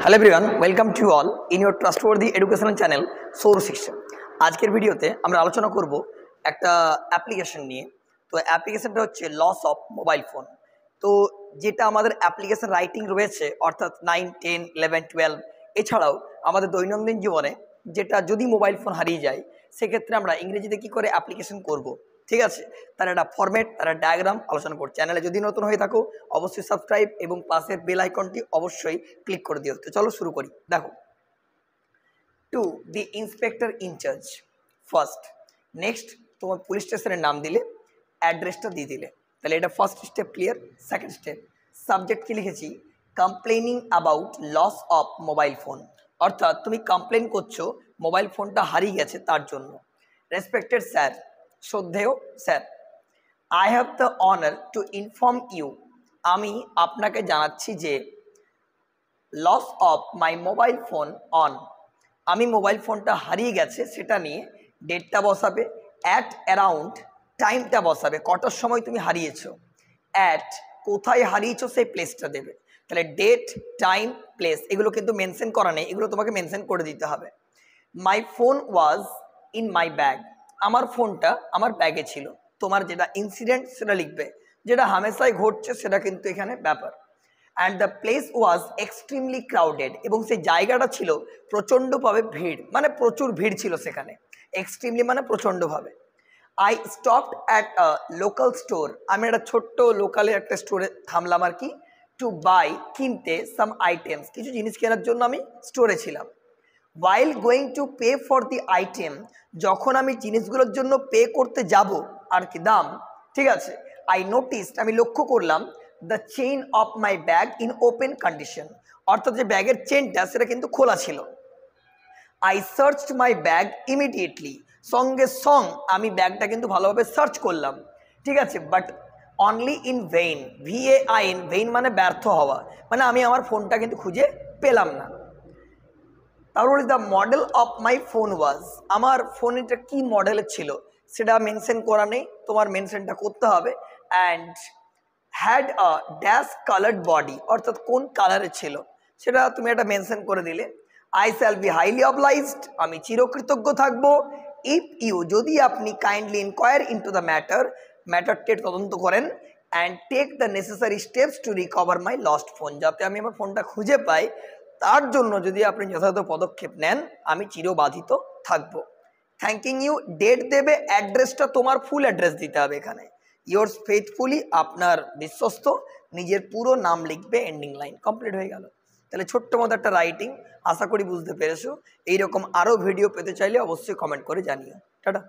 Hello everyone, welcome to all in your trustworthy educational channel সৌর শিক্ষা। আজকের ভিডিওতে আমরা আলোচনা করব একটা অ্যাপ্লিকেশন নিয়ে। তো অ্যাপ্লিকেশনটা হচ্ছে লস অফ মোবাইল ফোন। তো যেটা আমাদের অ্যাপ্লিকেশন রাইটিং রয়েছে, অর্থাৎ 9, 10, 11, 12, এছাড়াও আমাদের দৈনন্দিন জীবনে যেটা যদি মোবাইল ফোন হারিয়ে যায়, সেক্ষেত্রে আমরা ইংরেজিতে কী করে অ্যাপ্লিকেশন করব, ঠিক আছে, তার একটা ফরম্যাট, তার ডায়াগ্রাম আলোচনা করছি। চ্যানেলে যদি নতুন হয়ে থাকো অবশ্যই সাবস্ক্রাইব এবং পাশের বেল আইকনটি অবশ্যই ক্লিক করে দিও। তো চলো শুরু করি। দেখো, to the inspector in charge first. Next তোমার পুলিশ স্টেশনের নাম দিলে, অ্যাড্রেসটা দিয়ে দিলে, তাহলে এটা first step clear. Second step, subject কি লিখেছি, complaining about loss of mobile phone, অর্থাৎ তুমি কমপ্লেন করছো মোবাইল ফোনটা হারিয়ে গেছে তার জন্য। রেসপেক্টেড স্যার, শ্রদ্ধেয় sir, I have the honour to inform you, আমি আপনাকে জানাচ্ছি যে loss of my mobile phone on, আমি মোবাইল ফোনটা হারিয়ে গেছে সেটা নিয়ে ডেটটা বসাবে, অ্যাট অ্যারাউন্ড টাইমটা বসাবে, কটার সময় তুমি হারিয়েছো, অ্যাট কোথায় হারিয়েছো সেই প্লেসটা দেবে। তাহলে ডেট, টাইম, প্লেস এগুলো কিন্তু মেনশন করা নেই, এগুলো তোমাকে মেনশন করে দিতে হবে। মাই phone was in my bag, আমার ফোনটা আমার ব্যাগে ছিল। তোমার যেটা ইনসিডেন্ট সেটা লিখবে, যেটা হামেশাই ঘটছে সেটা কিন্তু এখানে ব্যাপার। And the place was extremely crowded, এবং সেই জায়গাটা ছিল প্রচণ্ডভাবে ভিড়, মানে প্রচুর ভিড় ছিল সেখানে। এক্সট্রিমলি মানে প্রচণ্ডভাবে। I stopped at a local store, আমি একটা ছোট্ট লোকালে একটা স্টোরে থামলাম আর কি, টু বাই কিনতে, সাম আইটেমস কিছু জিনিস কেনার জন্য আমি স্টোরে ছিলাম। ওয়াইল going to pay for the item, যখন আমি জিনিসগুলোর জন্য পে করতে যাব আর কি দাম, ঠিক আছে, আই নোটিসড আমি লক্ষ্য করলাম, the chain of my bag in open condition, অর্থাৎ যে ব্যাগের চেনটা সেটা কিন্তু খোলা ছিল। I searched my bag immediately, সঙ্গে সং আমি ব্যাগটা কিন্তু ভালোভাবে সার্চ করলাম, ঠিক আছে, but only in vein, VAIN, vein মানে ব্যর্থ হওয়া, মানে আমি আমার ফোনটা কিন্তু খুঁজে পেলাম না। তারপরে the model of my phone was, আমার ফোনটা কি মডেলের ছিল সেটা মেনশন করা নেই, তোমার মেনশনটা করতে হবে। And had a dash coloured body, অর্থাৎ কোন কালারের ছিল সেটা তুমি একটা মেনশন করে দিলে। I shall be highly obliged, আমি চিরকৃতজ্ঞ থাকবো, ইফ ইউ, যদি আপনি কাইন্ডলি ইনকোয়ার ইনটু দ্য ম্যাটারটি তদন্ত করেন, and take the necessary steps to recover my lost phone, যাতে আমি আমার ফোনটা খুঁজে পাই তার জন্য যদি আপনি যথাযথ পদক্ষেপ নেন আমি চিরবাধিত থাকবো। থ্যাঙ্কিং ইউ, ডেট দেবে, অ্যাড্রেসটা তোমার ফুল অ্যাড্রেস দিতে হবে এখানে। ইয়োর্স ফেথফুলি, আপনার বিশ্বস্ত, নিজের পুরো নাম লিখবে, এন্ডিং লাইন কমপ্লিট হয়ে গেল। তাহলে ছোট্ট মতো একটা রাইটিং, আশা করি বুঝতে পেরেছো। এইরকম আরও ভিডিও পেতে চাইলে অবশ্যই কমেন্ট করে জানিও। টাটা।